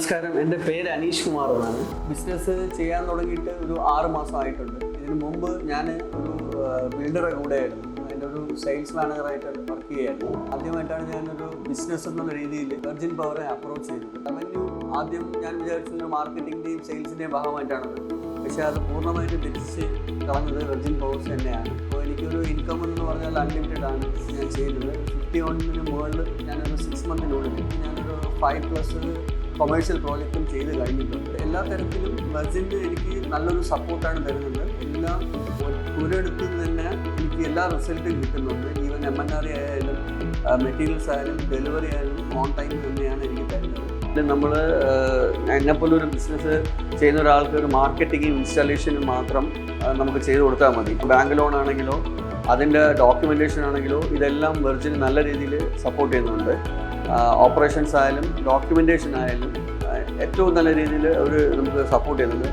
നമസ്കാരം, എൻ്റെ പേര് അനീഷ് കുമാർ എന്നാണ്. ബിസിനസ് ചെയ്യാൻ തുടങ്ങിയിട്ട് ഒരു 6 മാസമായിട്ടുണ്ട്. ഇതിനു മുമ്പ് ഞാൻ ഒരു ബിൽഡറുടെ കൂടെയായിരുന്നു. അതിൻ്റെ ഒരു സെയിൽസ് മാനേജറായിട്ട് വർക്ക് ചെയ്യുകയായിരുന്നു. ആദ്യമായിട്ടാണ് ഞാനൊരു ബിസിനസ് എന്നുള്ള രീതിയിൽ വെർജിൻ പവറെ അപ്രോച്ച് ചെയ്തത്. റവന്യൂ ആദ്യം ഞാൻ വിചാരിച്ചത് മാർക്കറ്റിൻ്റെയും സെയിൽസിൻ്റെയും ഭാഗമായിട്ടാണത്. പക്ഷേ അത് പൂർണ്ണമായിട്ട് തെറ്റിച്ച് കളഞ്ഞത് വെർജിൻ പവേഴ്സ് തന്നെയാണ്. അപ്പോൾ എനിക്കൊരു ഇൻകം എന്ന് പറഞ്ഞാൽ അൺലിമിറ്റഡ് ആണ് ഞാൻ ചെയ്യുന്നത്. 51 മുകളിൽ ഞാനൊരു 6 മന്തിനുള്ളിൽ ഞാനൊരു 5+ കൊമേഴ്ഷ്യൽ പ്രോജക്റ്റും ചെയ്ത് കഴിഞ്ഞിട്ടുണ്ട്. എല്ലാ തരത്തിലും വെർജിന് എനിക്ക് നല്ലൊരു സപ്പോർട്ടാണ് തരുന്നത്. എല്ലാം ഒരിടത്തു നിന്ന് തന്നെ എനിക്ക് എല്ലാ റിസൾട്ടും കിട്ടുന്നുണ്ട്. ഈവൻ MNR ആയാലും മെറ്റീരിയൽസ് ആയാലും ഡെലിവറി ആയാലും ഓൺ ടൈം തന്നെയാണ് എനിക്ക് തരുന്നത്. നമ്മൾ എന്നെപ്പോലെ ഒരു ബിസിനസ് ചെയ്യുന്ന ഒരാൾക്ക് ഒരു മാർക്കറ്റിങ്ങും ഇൻസ്റ്റാളേഷനും മാത്രം നമുക്ക് ചെയ്ത് കൊടുത്താൽ മതി. ബാങ്ക് ലോൺ ആണെങ്കിലോ അതിൻ്റെ ഡോക്യുമെൻറ്റേഷൻ ആണെങ്കിലോ ഇതെല്ലാം വെർജിൻ നല്ല രീതിയിൽ സപ്പോർട്ട് ചെയ്യുന്നുണ്ട്. ഓപ്പറേഷൻസ് ആയാലും ഡോക്യുമെൻറ്റേഷൻ ആയാലും ഏറ്റവും നല്ല രീതിയിൽ അവർ നമുക്ക് സപ്പോർട്ട് ചെയ്യുന്നുണ്ട്.